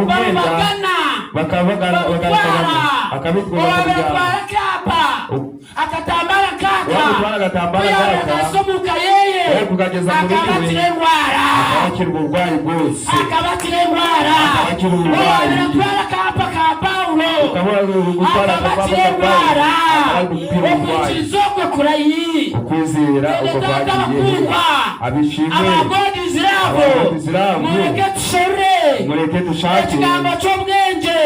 ubwenda bakavugana akabitwara kapa akatambara kaka akasomuka yeye akabatira indwara akabatira indwara aratwara kapa ka Paulo akabatira indwara ukwikirizokwe kurayi ukwizera uko bagiye abishimwe abagodi zirabo mureke dushake ikigambo cy'ubwenge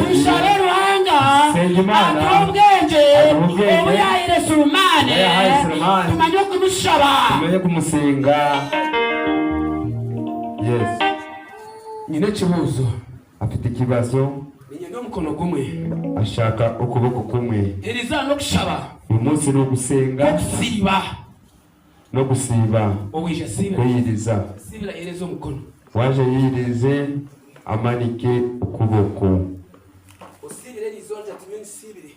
dushabe ruhanga ubwenge ubu yahire Sulumane tumenye kumushaba tumenye kumusenga. Yes, nyine kibuzo afite ikibazo ninyendo mukono kumwe ashaka ukuboko kumwe heriza no kushaba uyu munsi no gusenga no gusiba owisha siba kuyiriza sibira erezo mukono waje yirize amanike ukuboko osibire rizonja tumye sibire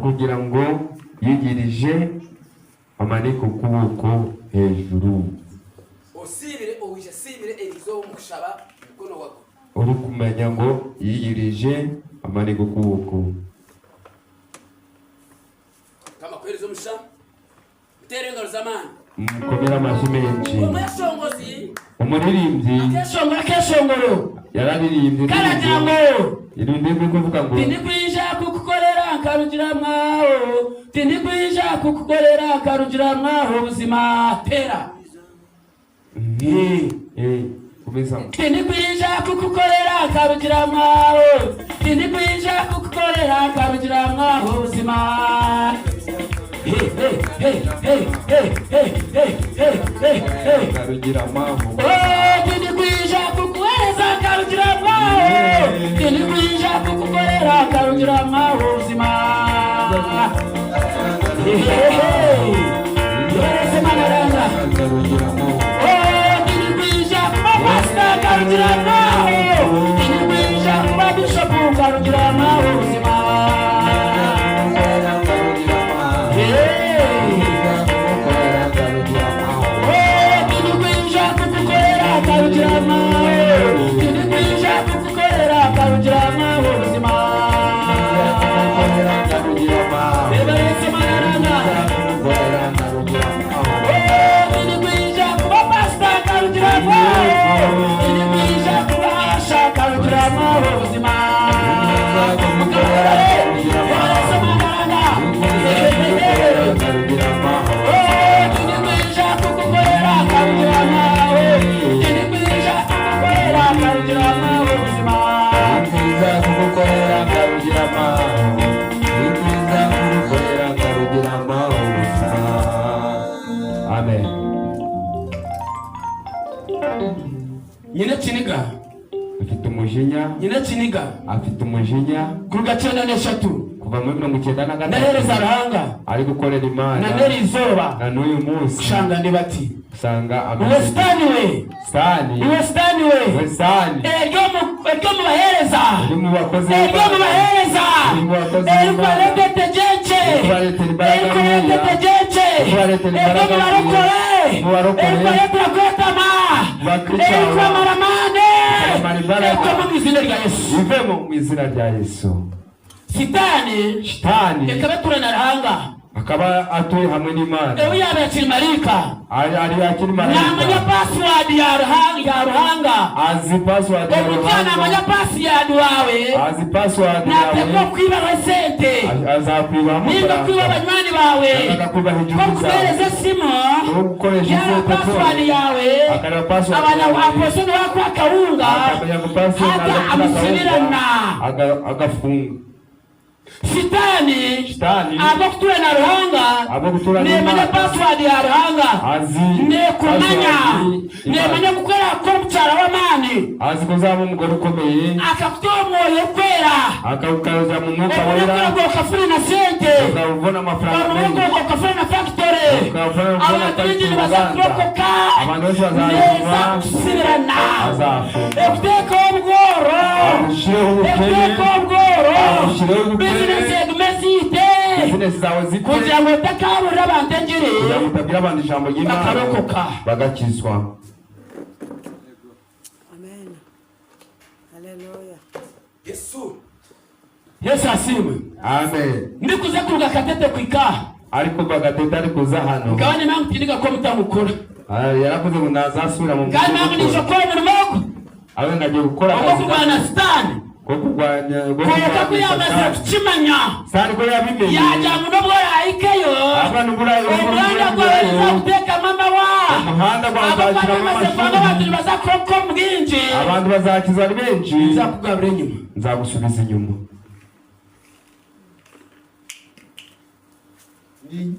kugira ngo yigirije amanike ukuboko hejuru osibire owisha sibire erizo mushaba mukono wako uri kumenya ngo yigirije amanike ukuboko kama kwelizo mushaba mterenga zamani mukomera amashyi menshi umuririmbyi akeshongoro yararirimbye karagira ngo irindimwe kuvuga ngo tindikwija kukukorera nkarugira mwaho tindikwija kukukorera nkarugira mwaho ubuzima tera kumeza tindikwija kukukorera nkarugira mwaho tindikwija kukukorera nkarugira mwaho ubuzima karugira maho tindikwija kukuhereza karugira mwaho tindikwija kukukorera karugira mwaho ubuzima yerese manaranga tindikwija kumapasta karugira mwaho tindikwija kumabishopu karugira mwaho ubuzima nyine kiniga afite umujinya afite umujinya kuruga 93 kuva muri 93 nahereza arahanga ari gukorera Imana na neri izoba na n'uyu munsi shanga ndibati sanga Westani we eryo mu bahereza mu bakozi mu izina rya Yesu. Shitani ekabaturana arahanga akaba atuye hamwe n'Imana ewe yabakiri marika ari yakiri marika namanya password ya ruhanga azi password ya ruhanga namanya password wawe azi password yawe nateko kwiba sente azakwiba niba kwiba abanywanyi bawe akakuba hejuru kubereza simo ukoresha password yawe akana password abana aposoni wako akawunga hata amusubirana agafunga Shitani abakutura na ruhanga nemanya password ya ruhanga nemanya gukora mucyara w'amani azi kuzaba umugore ukomeye akakutomoye kwera akakukaza mu mwuka wera ukafuna na sente ukavuna amafaranga menshi ukafuna na factory abantu bazakurokoka abantu bazazana kusibirana azafunga ekuteka ubworo business zawe zite kugira ngo utakaburira abantu ngire kugira ngo utabwira abantu ijambo ry'Imana bakarokoka bagakizwa. Yesu asiwe. Amen. Ndikuze kuruga katete kwika. Ariko bagatete ari kuza hano. Ngabane mangu kiniga ko mutamukora. Yaravuze ngo nazasubira mu ngani mangu nishokora mu moko. Awe ngaje gukora akazi. Kurwana stani. Ko kurwanya ko kuyamaza kimanya. Sari ko yabimenye. Yaja munobora ayikeyo. Abantu burayo. Umuhanda kwa guteka mama wa. Umuhanda kwa bazakira abantu bazakoko mbwinji. Abantu bazakiza benshi. Nzakugabira inyuma. Nzagusubiza inyuma.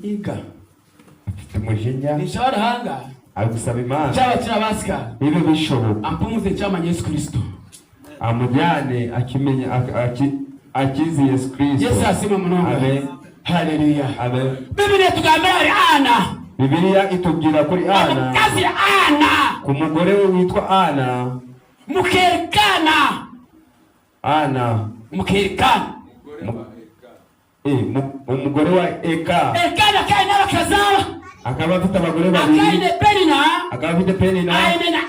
Niga. Tumujinya. Nishara hanga. Agusaba Imana. Cyaba kirabasika. Bibe bishoboka. Ampumuze cyama Yesu Kristo. Amujyane akimenya akizi Yesu Kristo. Yesu asima munonga. Amen. Haleluya. Amen. Biblia tugambira ari Ana. Biblia itubwira kuri Ana. Kazi Ana. Ku mugore we witwa Ana. Mukerekana. Ana. Mukerekana. Umugore wa Eka. Ekana kaina bakazaba. Akaba afite abagore babiri. Akaine Penina. Akaba afite Penina. Aina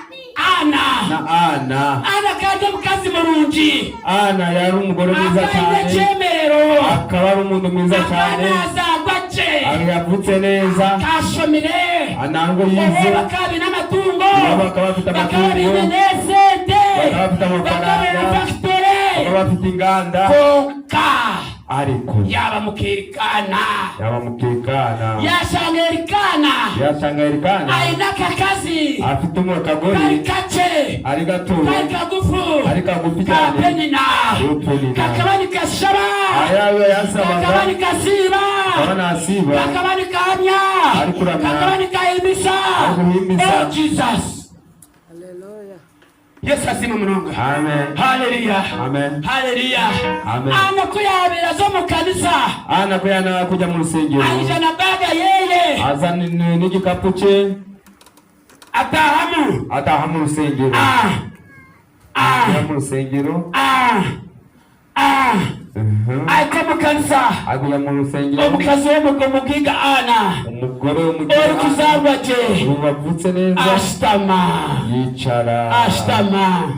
Ana. Na Ana. Ana kaje mukazi murungi. Ana yari umugore mwiza cyane. Akaine Chemero. Akaba ari umuntu mwiza cyane. Azagwaje. Yavutse neza. Kashomire. Anango yize. Bakabi n'amatungo. Bakaba afite amatungo. Bakabi n'esente. Bakaba afite amafaranga. Bakaba afite inganda. Konka. Ariko yaba mukerekana. Yashangerikana. Aina kakazi. Afite umukagori. Kache. Ari gato. Kagufu. Ari kagufi cyane. Penina. Kakabani kashaba. Ayawe yasabaga. Kakabani kasiba. Kakabani asiba. Kakabani kamya. Ari kuramya. Kakabani kaimisa. Ari kuhimisa. Oh Jesus. Yesu asima munonga. Amen. Haleluya. Amen. Haleluya. Amen. Ana kuyabira zo mu kanisa. Ana kuyana kuja mu rusengero. Aisha na baga yeye. Azani n'igikapu cye. Ataha mu rusengero. Mu rusengero. Aiko mu kanisa. Aguya mu rusengero. Omukazi w'umugiga Ana. Umugore w'umugiga. Ori kuzarwa je. Ubavutse neza. Ashtama.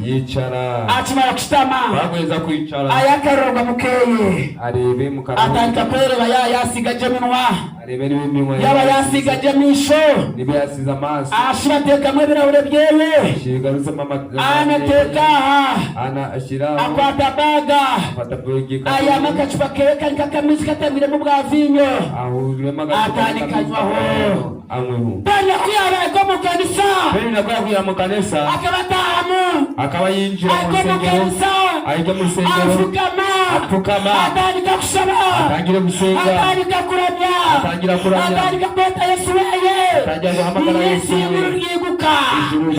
Yicara. Akimara kushitama. Bagweza kwicara. Ayakaroga mukeye. Arebe mu kanwa. Atandika kureba yasigaje minwa. Arebe n'ibinwa. Yaba yasigaje misho. Nibe yasiza amaso. Ashirateka mwe birahure byewe. Shigaruza mama. Anateka. Ana ashira. Akwata baga. Afata bwigi. Aya makacupa kerekana kakamisi katabire mu bwa vinyo. Ahurire magacupa. Atanikanywaho. Amweho. Bana kuyaba ko mu kanisa. Bena kuya mu kanisa. Akabatamu. Akaba yinjira mu rusengero. Ajya mu rusengero. Apfukama. Atandika kusaba. Atangira gusenga. Atandika kuramya. Atandika kweta Yesu weye. Atangira guhamagara Yesu. Ijuru ryiguka. Ijuru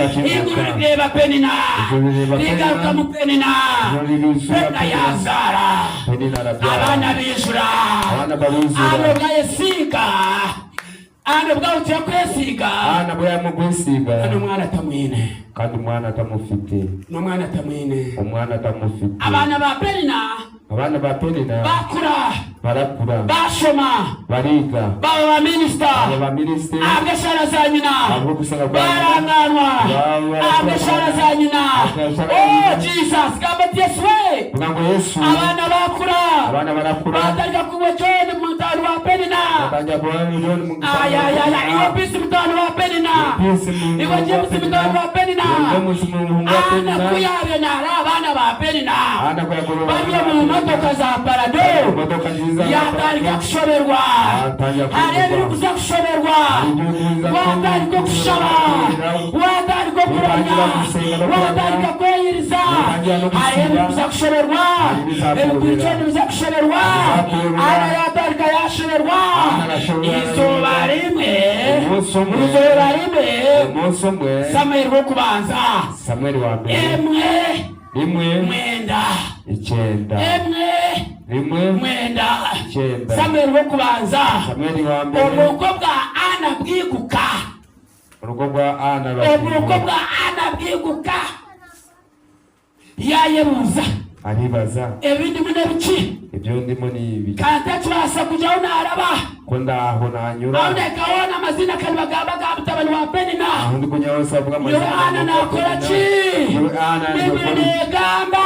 reba Penina. Rigaruka mu Penina. Penina yazara. Abana bijura. Abo bwayesiga. Ano bwawutira kwesiga. Ana bwa mu kwesiga. Ano mwana tamwine. Kandi umwana atamufite. N'umwana tamwine. Umwana atamufite. Abana ba Penina. Abana ba Penina. Barakura. Bashoma. Bariga. Baba ba minister. Agashara za nyina. Baranganwa. Agashara za nyina. Oh Jesus, God bless you. Mungu Yesu. Abana barakura. Batarika kuwa John mutano wa Penina. Batarika kuwa John mutano. Iwe bisi mutano wa Penina. Iwe James mutano wa Penina. Ana kuyabe na abana ba Penina. Bariyo mu motoka za parado. Yatarika kushoberwa. Arebe kuza kushoberwa. Watarika kushaba. Watarika kuranya. Watarika kweyiriza. Arebe kuza kushoberwa. Ebukuchoni kuza kushoberwa. Ana yatarika yashoberwa. Izuba rimwe. Samuel wo kubanza. Samuel wa mbere. Rimwe. Mwenda. Icyenda. Rimwe. Mwenda. Icyenda. Samuel wo kubanza. Samuel wa mbere. Urugo bwa Ana bwiguka. Urugo bwa Ana bwiguka. Yayebuza. Aribaza. Ebindi mune biki. Ibyo ndimo ni ibi. Kanta twasa kuja unaraba. Ko ndaho nanyura. Aho kaona amazina kandi bagaba mutabani wa Penina. Aho ndi kunyawosa avuga amazina. Yohana nakora ki? Yohana Bibiri gamba.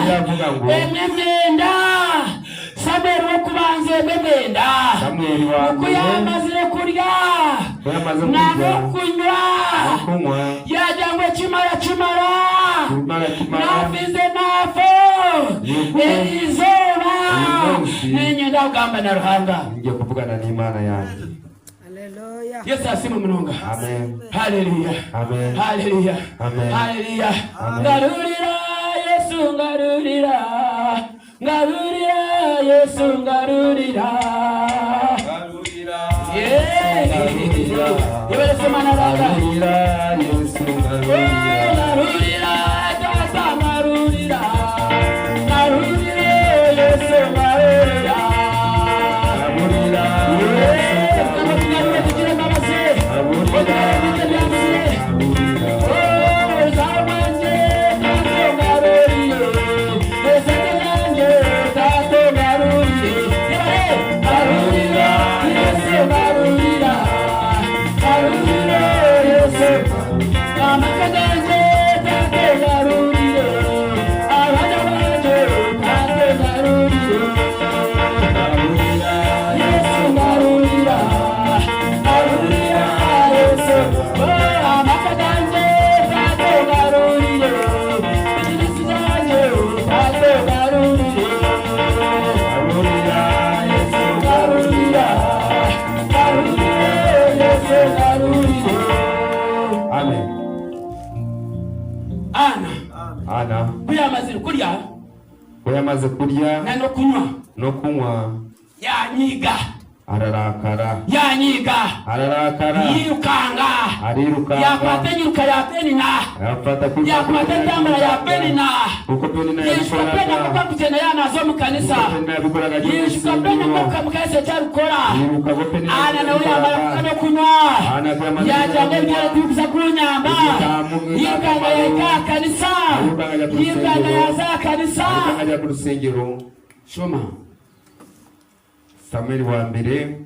Yavuga ngo. Emyenda. mwebwe mwenda uko yamaze kurya no kunywa yajyanywe kimara nafize nafo izuba ninyenda kugamba na ruhanga ngiye kuvugana n'Imana yanjye. Yesu asimu munonga. Amen. Hallelujah. Amen. Hallelujah. Amen. Hallelujah. Ngarurira Yesu ngarurira. Ngarurira Yesu ngarurira. Ngarurira. Yebele semana raka. Ngarurira Yesu ngarurira. Ngarurira Tata ngarurira. Ngarurira Yesu ngarurira. Ngarurira. Yamaze kurya no kunywa yanyiga ararakara yirukanga yakwata nyiruka ya Penina yakwata tambara ya Penina kuko Penina yishwa Penina kuko kugenda yanazo mu kanisa yishwa Penina kuko mukanisa cyarukora ana nawe yamara no kunywa yajyanye byaratuza kunyamba yikanga ya kanisa yikanga ya za kanisa ajya ku rusengero. Shoma Samueli wa mbere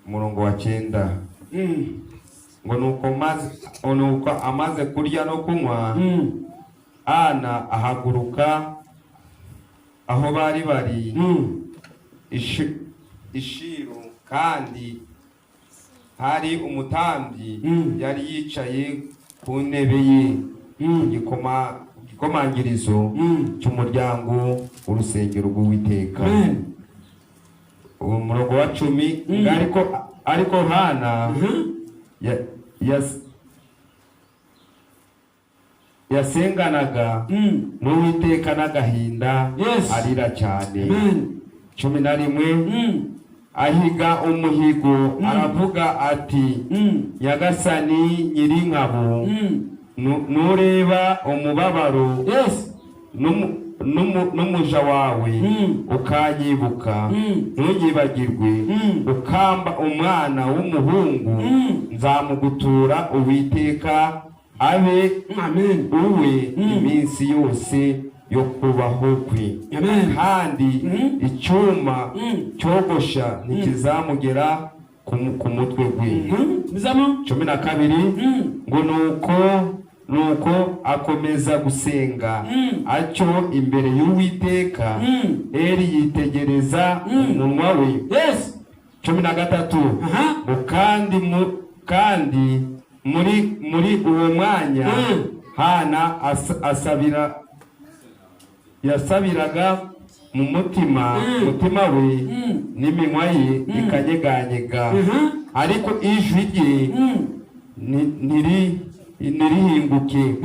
murongo wa 9 ngo nuko amaze kurya no kunywa Ana ahaguruka aho bari Ishiro kandi hari umutambyi yari yicaye ku ntebe ye igikomangirizo cy'umuryango w'urusengero rw'Uwiteka. Umurongo wa 10 ariko Hana yasenganaga n'Uwiteka n'agahinda arira cyane. 11 ahiga umuhigo aravuga ati Nyagasani Nyirinkabo nureba umubabaro n'umuja wawe ukanyibuka ntunyibagirwe ukamba umwana w'umuhungu nzamugutura Uwiteka abe uwe iminsi yose yo kubaho kwe kandi icyuma cyogosha ntikizamugera ku mutwe gwe. 12 ngo nuko akomeza gusenga atyo imbere y'Uwiteka Eli yitegereza umunwa we. 13 ngo kandi muri uwo mwanya Hana yasabiraga mu mutima we n'iminwa ye ikanyeganyega ariko ijwi rye ntirihinguke.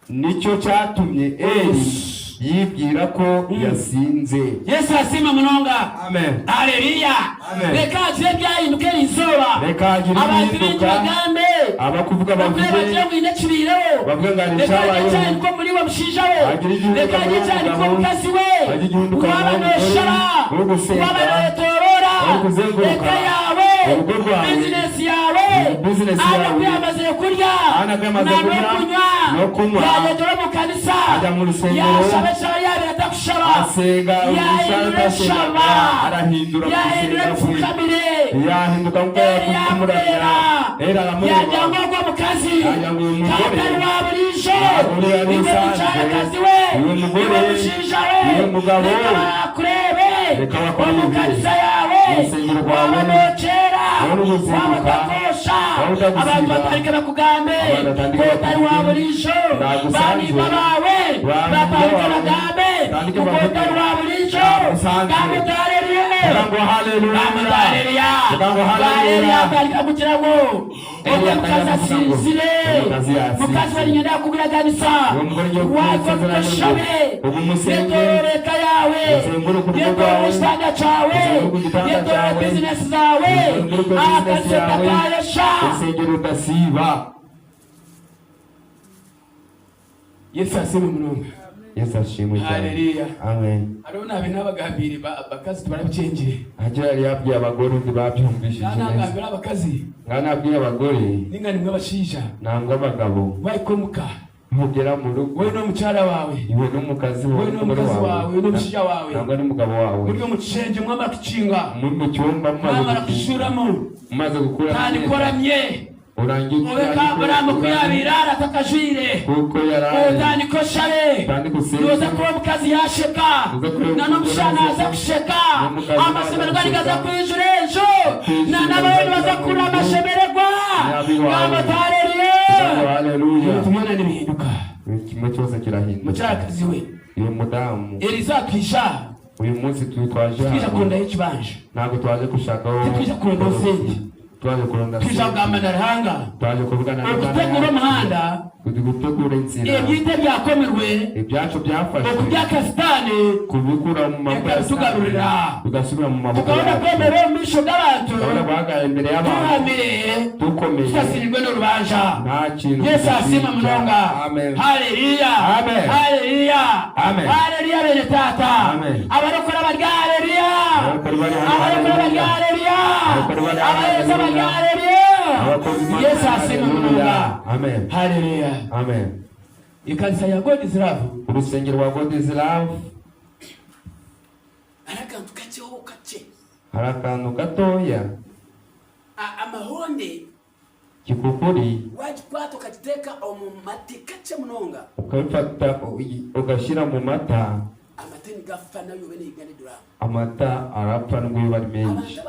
Nicyo cyatumye Eli yibwira ko yasinze. Yesu asima munonga. Amen. Haleluya. Reka je byahinduke izuba. Abantu b'ingambe abakuvuga bavuge bavuga ngani cyabaye ko muri wa mushijawe. Reka je cyane ko mukasi we. Wabaratorora. Reka yawe. Business yawe. Yamaze kurya. No kunywa. Yajya mu kanisa. Ajya mu rusengero. Asenga ubushaka arahindura fukamire yahinduka ngo kumurabira era aramubona yajya mu kazi kandi waburisho uri kazi we iwe mugabo reka bakurebe omukanisa yawe wabanokera wabatakosha abantu batarike bakugambe kotari wabulisho banimba bawe batarike bagambe kotari wabulisho kamutareriye kamutareriya barika kukirawo omukazi asinzire mukazi walinyenda yakugiraganisa wakozeshabe yetoreka yawe yetore ekitanda kyawe yetore bizinesi zawe akazi otakayesha esengero udasiba. Yesu asimu munonga. Yesu ashimwe cyane. Haleluya. Amen. Arona abagambiri bakazi tubarabyengere. Haje yari yabwiye abagore ndi babyumvishije neza. Nangambira abakazi. Ngana abwiye abagore. Ninga nimwe abashija. Nangwa abagabo. Bayikomuka. Mugera mu rugo. Wewe no mucyara wawe. Iwe no mukazi wawe. Wewe no mukazi wawe, no mushija wawe. Nangwa ni mugabo wawe. Muri mu cenje mwamara kucinga. Mu cyumba mwamara kushuramo. Maze gukura. Kandi koramye. Urangiye Baramo kuyabirara takajwire kuko yaraye utani ko share yoza kuba mukazi yasheka nano mushana aza kusheka amasemerwa nigaza kwijurejo n'abantu baza kura amashemererwa n'abatareriye. Haleluya. Tumwana nibihinduka kimwe cyose kirahinduka. Mucyakazi we iyo mudamu Eliza twisha uyu munsi twitwaje twisha kunda y'ikibanje ntabwo twaje gushakaho twisha kunda usenge twaje kurunda twisha kugambana rahanga twaje kuvugana gutegura umuhanda gutegura inzira ibyite byakomerwe ibyacu byafashwe kubyakasitani kubikura mu maboko tugarurira tugasubira mu maboko tukabona kwemera misho y'abantu bagaye imbere y'abantu dukomeye tutasirirwe n'urubanza. nta kintu Yesu asima munonga. Haleluya. Haleluya. Haleluya bene tata. Abarokora barya haleluya. Abarokora barya haleluya. Abareza barya haleluya. Yesu asima munonga. Amen. Haleluya. Amen. Ikanisa ya God is Love. Urusengero rwa God is Love. Arakantu kaceho kace. Harakantu gatoya. Amahonde kikukuri wajikwato katiteka omumateka ce munonga ukabifata ugashyira mu mata amateni gafana yobene igane dura amata arapfa n'ubwo bari menshi.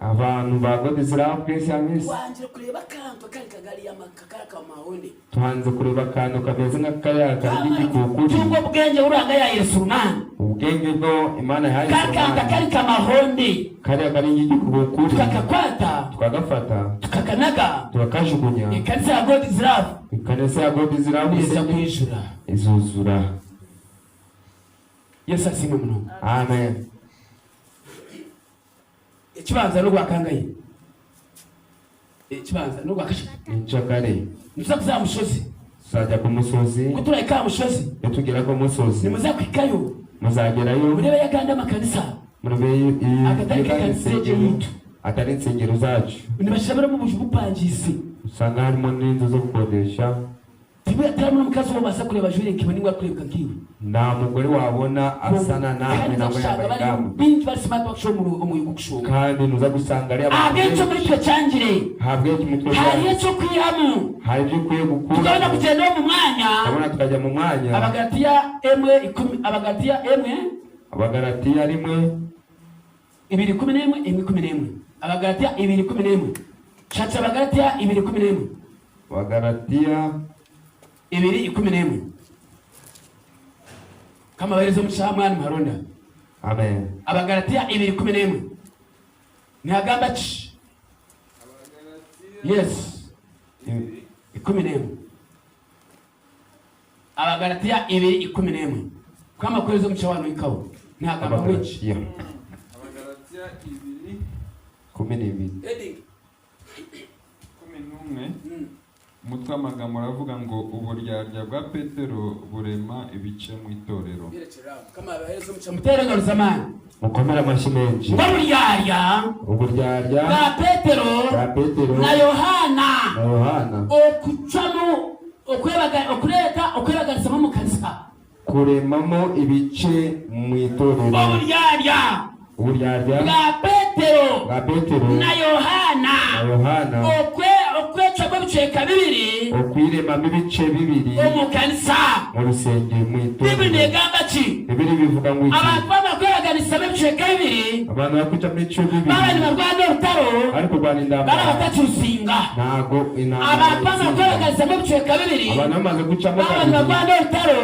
Abantu ba God is Love kwese amisi wanje kureba kantu kari kagari yamakakara ka mahonde tuhanze kureba kantu kameze nk'akaya k'igikukuri tungo bwenge uranga ya Yesu man ubwenge bwo Imana yahaye kakanta kari ka mahonde kari kari igikukuri tukakwata tukagafata tukakanaga tukakajugunya. Ikanisa ya God is Love ikanisa ya God is Love iza kwijura izuzura. Yesu asimwe muno. Amen. Ikibanza no gwakangaye ikibanza no gwakasha inchakare muza kuzamushozi sajya ku musozi kutureka mushozi yatugera ko musozi nimuza kwikayo muzagerayo murebe yaganda makanisa murebe akatarika yitu atari insengero zacu nibashabira mu bupangisi usanga harimo n'inzu zo gukodesha tibetara mu mukazi wo basa kureba jure kibo ningwa kurebwa nkiwe nta mugore wabona asana namwe nabwo yambaye bintu basimata bakushomuru umuyugo kushoka kandi nuza gusanga ari abencho muri cyo cyangire habwe kimutwe hari cyo kwihamu hari byo kwiye gukura tukabona kugenda mu mwanya abona tukajya mu mwanya Abagalatiya 1:10 Abagalatiya 2:11 Abagalatiya 2:11 Chacha Abagalatiya 2:11 Abagalatiya 2:11 kama barezo mshamwana maronda. Amen. Abagalatiya 2:11 ni agamba chi yes 11 Abagalatiya 2:11 kama kurezo mshawano ikawo ni agamba which Abagalatiya 2:12 11 umutwe w'amagambo uravuga ngo uburyarya bwa Petero burema ibice mu itorero. Muterero zamani mukomera amashyi menshi uburyarya bwa Petero na Yohana okucamo okwebagarisa mu kanisa kuremamo ibice mu itorero. Uburyarya bwa Petero na Yohana okwecamo bice bibiri okwirema ibice bibiri mu kanisa mu rusengero mu itorero Bibiri negamba ki Bibiri bivuga ngo iki abantu bakweganisa bice bibiri abantu bakwica mu bice bibiri bari barwanda urutaro ariko bari ndamba bari batacusinga ntago abantu bakweganisa bice bibiri abantu bamaze gucamo bari barwanda urutaro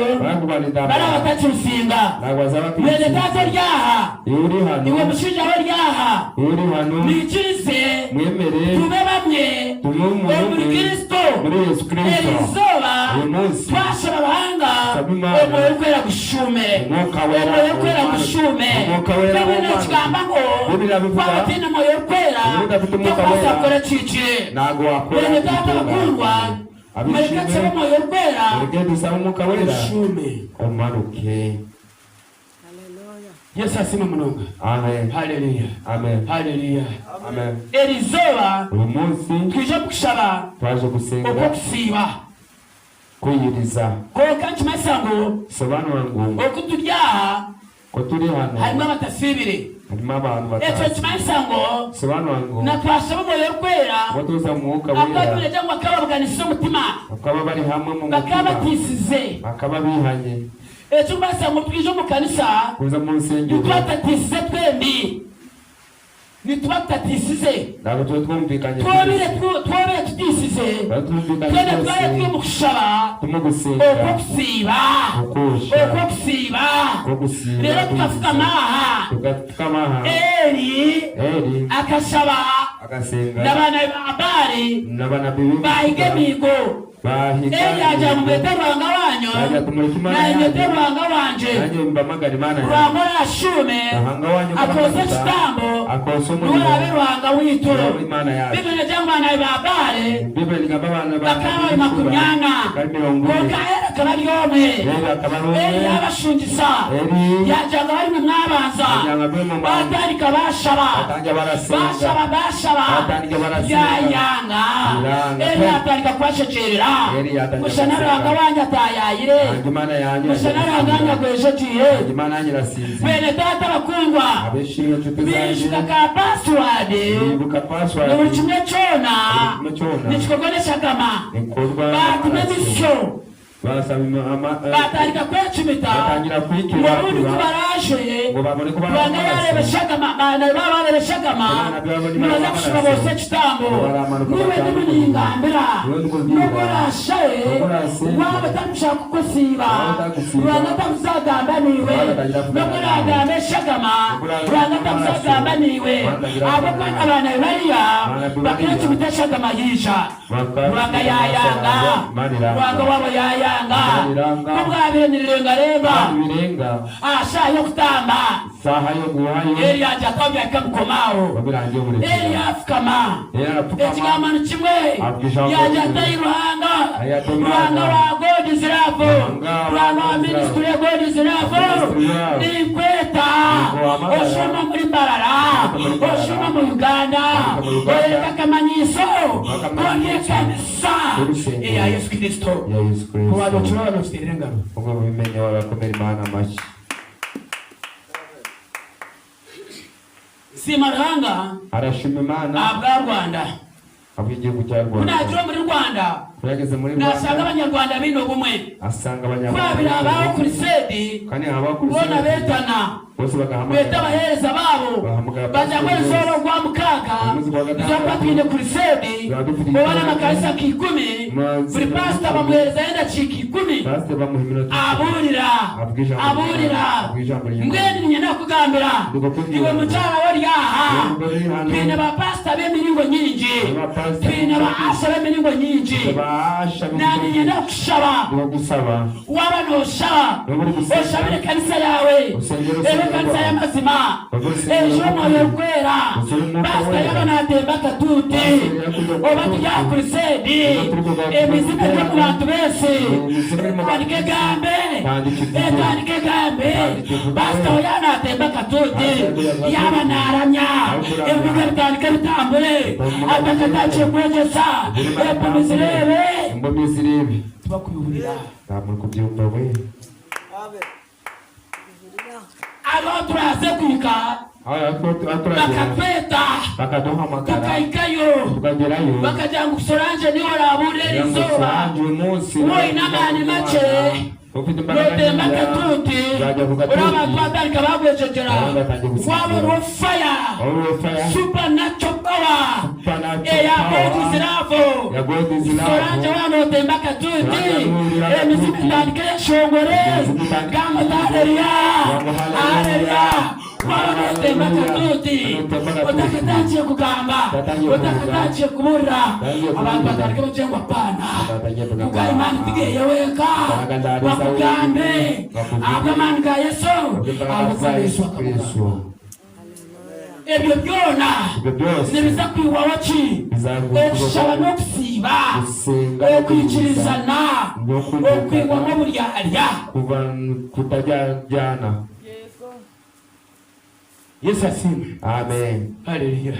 bari ndamba bari batacusinga ntago bazaba mwene data ryaha uri hano iwe mushinja we ryaha uri hano nikirize mwemere tube bamwe muri Kristo muri Yesu Kristo izuba twashaba abahanga umwoyo kwera gushume umwoyo kwera gushume bibiri kigamba ngo wabatina umwoyo kwera tukasakora cici bene data bakundwa mureke nsaba umwoyo kwera gushume umanuke. Yesu asima munonga. Amen. Hallelujah. Amen. Hallelujah. Amen. Erizoba umunsi twije kushaba twaje gusenga okusiba kuyiriza ko kanchi masango sobanura ngo okuturyaha ko turi hano harimo abatasibire harimo abantu echo batatu chimasango sobanura ngo natwashaba umwoyo kwera ko tuza mu mwuka wera akabire cyangwa akababuganisa umutima bakaba bari hamwe mu bakaba mutima batisize bakaba bihanye echo masango twije mu kanisa kuza mu rusengero twatatisize twembi nitubatatisize ntabwo tuba twumvikanye twobire tutisize twene twaye twimukushaba tumugusenga okusiba rero tukafukamaha Eli akashaba agasenga n'abana b'Abari bahige migo Eli aja mubete ruhanga wanyu nanyete ruhanga wanje ruhanga ashume akose kitambo nuwarabe ruhanga witu bibiri jangwa bana b'Abari bakaba makumyana koka era kabaryome Eli abashungisa yajanga bari mu mwabanza batarika bashaba yayanga Eli atarika kwashekerera mushana ruhanga wanje atayayire mushana ruhanga wanje agwejetiye bene data bakundwa bishuka ka password buri kimwe cyona nikikogoneshagama batumemisiyo batarika kwecimita ngobuni kubaraje banga barebeshagama nibaza kushika bose kitambo niwe nimuningambira nogorashaye waba tamushaka kukusiba rwanga tamuzagamba niwe nogoragambe shagama rwanga tamuzagamba niwe abo kana abana bariya bakecimita shagama yisha rwanga yayanga rwanga wabo yayanga kubwabire nirengarenga asha yo kutamba Eli aja kwambia ikamukomao Eli afukama ekigamano kimwe yaja tayi ruhanga wa God zirafo ruhanga wa ministry ya God zirafo nikweta oshuma muri Mbarara oshuma mu Uganda oreka kamanyiso konye kanisa ya Yesu Kristo kuwa dochoro stirengaro ubwo bimenye warakomera Imana amashi Simaranga arashima Imana abwa Rwanda abigihugu cya Rwanda kunajiro muri Rwanda yageze muri Rwanda nasanga abanyarwanda bino bumwe asanga abanyarwanda kwabira abaho kuri sedi kandi abakuru bona betana bose bagahamagara beta bahereza babo baja kwezoro kwa mukaka zopa twine kuri sedi bona makanisa kikumi buri pastor bamuhereza yenda kikumi pastor bamuhimira aburira mbweni nyina kugambira iwe mucara wori yaha twine ba pastor b'emiringo nyingi twine ba asha b'emiringo nyingi nani nyina kushaba waba noshaba oshabire kanisa yawe kanisa ya mazima ejo mwoyo kwera pastor y'abanatemba katuti oba tujya kuri sedi emizima yo mu bantu bese bandike gambe pastor y'abanatemba katuti y'abanaramya ebivuga bitandike bitambure atakataciye kwegesa epomizirebe tubakuyuburira ntabwo kubyumva we abo turaze kwika bakatweta tukaikayo bakajya ngo Solange niho raburera izuba wowe n'amani make Rotemba katuti uraba twatarika bagwejejera waba rufaya supernatural power ya God is love Solange wano rotemba katuti emiziki tandika ya shongore kama haleluya waba rotemba katuti utakatachiye kugamba utakatachiye kubura abantu batarika bacengwa pana ukayimani tigeye weka Kugambe akamani ka Yesu abakoresha Kristo ebyo byona nibiza kwiwa wachi okushaba no kusiba okwikirizana okwigwa mu buryarya kuva kutajyana Yesu asiime amen haleluya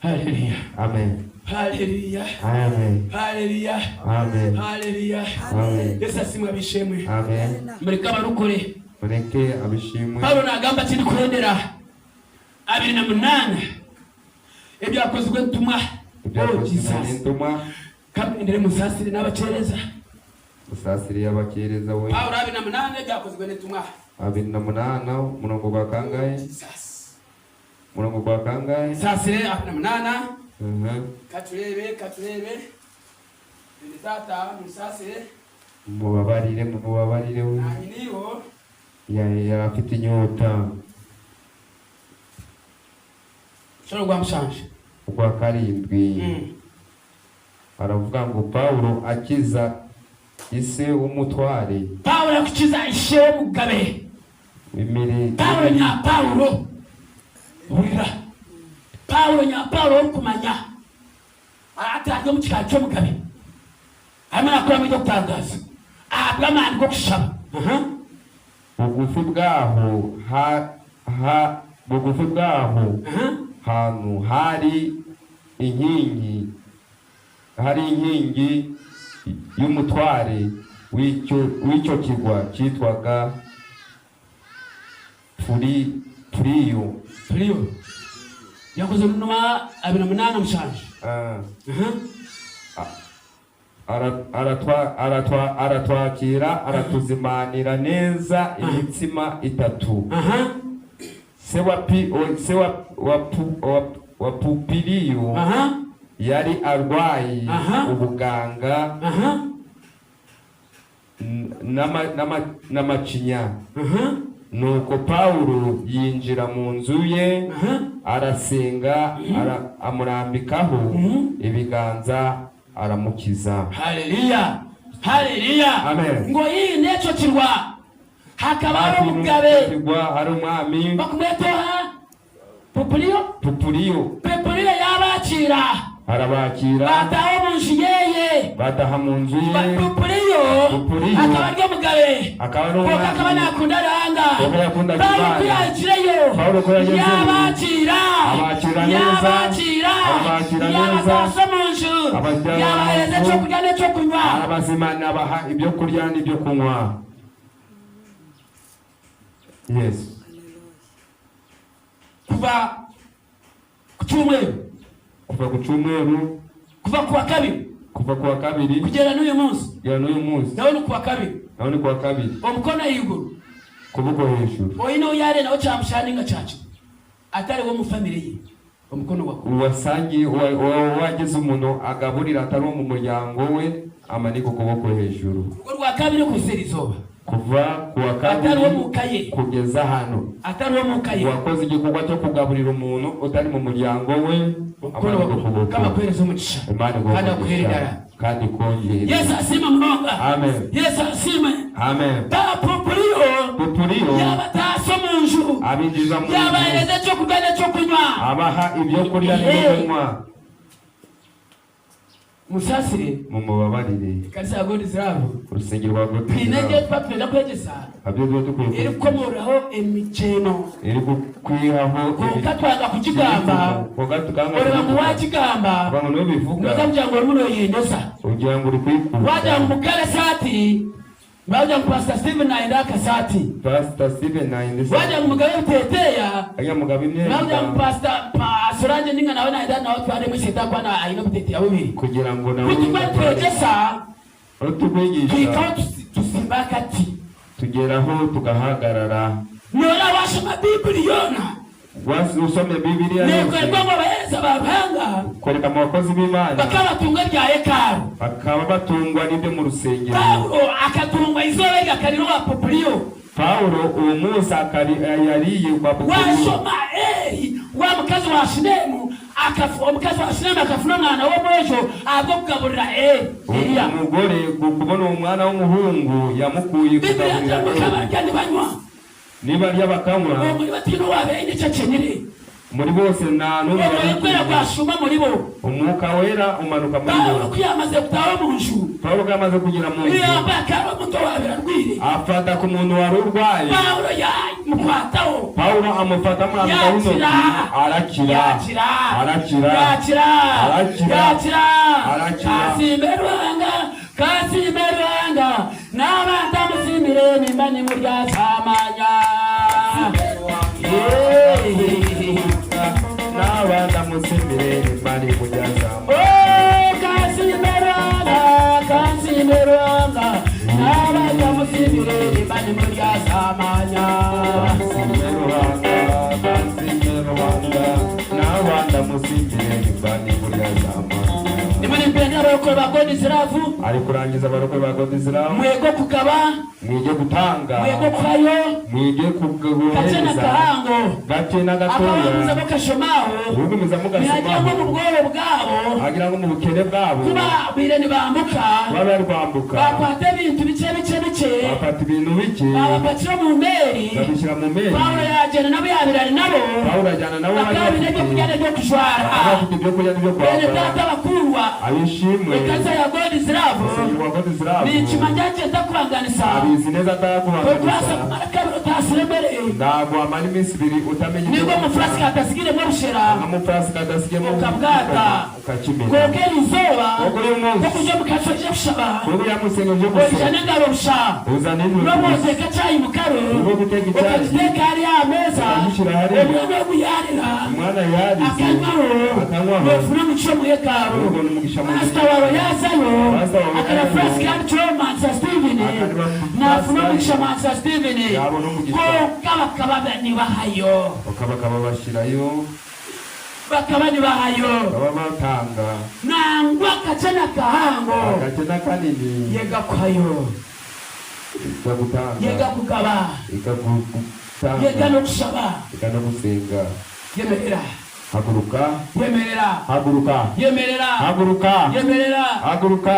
haleluya amen haleluya amen haleluya amen haleluya amen Yesu asiimwe abishimwe amen mureka barukore mureke abishimwe Paulo nagamba kiri kurendera 28 ebyakozwe ntumwa ntumwa kabindire musasire n'abacereza musasire y'abacereza we Paulo 28 ebyakozwe ntumwa 28 murongo gwa kangahe murongo gwa kangahe musasire 28 katulebe tata musasire mubabarire we niho afite inyota Shoro gwa mshanje ugwa karindwi aravuga ngo Paulo akiza ise w'umutware Paulo akiza ise w'umugabe imiri Paulo nya Paulo wira Paulo nya Paulo kumanya atangiye mu kikaro cyo mugabe amana kora mu gutangaza abwamani go kushaba bugufi bwaho hantu hari inkingi y'umutware w'icyo kigwa cyitwaga Puriyo yakoze numa 28 mshanje aratwakira aratuzimanira neza imitsima itatu se wa Pupiliyo yari arwaye ubuganga n'amacinya nuko Paulo yinjira mu nzu ye arasenga amurambikaho ibiganza aramukiza haleluya haleluya amen ngo iyi neco kirwa hakaba ari umugabe hari umwami bakumwetoha Pupiliyo yabakira arabakira bataha mu nzu ye Pupiliyo akaba ari umugabe akaba nakunda ranga Paulo yabakira yabakira yabahereza cyo kurya n'icyo kunywa arabazimana abaha ibyo kurya n'ibyo kunywa yes kuva ku cyumweru kuva ku wa kabiri kugera n'uyu munsi nawe ni ku wa kabiri umukono yiguru kubuko hejuru oyino yare nawe cyamushaninga cyacu atari wo mu family ye umukono wako wasangi wageze umuntu agaburira atari mu muryango we amaniko kuboko hejuru rwa kabiri ku serizoba kuva kuwa kabiri kugeza hano atari wo mukaye wakoze igikorwa cyo kugaburira umuntu utari mu muryango we kama kwereza umugisha kandi akwerera kandi kongera Yesu asima mnonga amen Yesu asima amen Pupiliyo yabataso munju abinjiza mu yabahereza cyo kurya n'icyo kunywa abaha ibyo kurya n'ibyo kunywa musasire mumubabarire kanisa God is love urusengero rwa God pinege twapenda kwegesa abyo tukwiye iri komoraho emiceno iri kwiraho ukatwanga kukigamba ora mu wakigamba bango no bivuga ndakamjya ngo runo yendesa ugira ngo uri kwikura waja mu kale sati baje ku Pastor Steven naenda kasati Pastor Steven naende baje ku mugabe teteya aya mugabe imwe baje ku Pastor Soranje ninga nawe naenda nawe twari mu sita kwa na ayino teteya bubiri kugira ngo nawe twegesa utubwigisha tusimbakati tugeraho tugahagarara nora washoma Bibiliona usome Bibiliya niko ngo baheza babanga koreka mu bakozi b'Imana bakabatunga rya hekaru bakaba batungwa n'ibyo mu rusengero Paulo akatungwa izobe gakariro wa Publio Paulo uwo munsi yariye kwa Publio washoma wa mukazi wa Shinemu umukazi wa Shinemu akafuna mwana wo mojo abwo kugaburira Eliya umugore kubona umwana w'umuhungu yamukuye kugaburira niba ry'abakanywa muri batino wabe icyo cyenere muri bose nta n'umwe yakwera kwashuma muri bo umwuka wera umanuka muri bo Paulo kwiyamaze kutawa mu nju Paulo yamaze kugira mu nzu yambakara muto wabera rwiri afata ku muntu wari urwaye Paulo mukwataho Paulo amufata mu ntoki arakira kasimerwanga n'abandi musimire nimbani murya samanya n'abandi musimire nimbani murya samanya kasimerwanga n'abandi musimire nimbani murya samanya n'abandi musimire nimbani murya samanya nimani mpenda barokore ba God Israfu ari kurangiza abarokore ba God Israfu mwego kukaba mwige gutanga mwego kwayo mwige kugureza kahango gake na gatoya akabamuza bakashomaho ugumiza mugashomaho mu bworo bwabo agira ngo mu bukene bwabo kuba birene bambuka bari kwambuka bakwata ibintu bice bafata ibintu bike babapatira mu meri babishyira mu meri Paulo yajyana nabo yabirari nabo Paulo ajyana nabo bakabine byo kurya byo kushwara abafite ibyo kurya n'ibyo bene kwambara data bakurwa abishimwe ikaza ya God Israfu ni ikimanja cyenda kubanganisa abizi neza atakubanganisa ntabwo amara iminsi ibiri utamenya nibwo mufurasi katasigire mu rushera amufurasi kadasigire mu ukabwata ukakimenya kogera izuba kogera umunsi ko kujya mu kaco cyo gushaba kuko yamusenga byo gusaba ujana ngabo rusha uzana intu no muzeka cyayi mu karo uwo guteka icyayi ukateka ari ameza umushyira hariya umwana wo kuyarira umwana yarize akanywaho nofuna mu cyo mu hekaru ubona umugisha mu Pastor waro yazayo akana fresh kandi Manchester Steven nafuna umugisha Manchester Steven ko kabakaba ni bahayo bakaba bashirayo bakaba ni bahayo baba batanga nangwa kacana kahango kacana kanini yega kwayo gutanga yega kugaba ikagutanga yega no kushaba yega no gusenga yemerera haguruka yemerera haguruka yemerera haguruka yemerera haguruka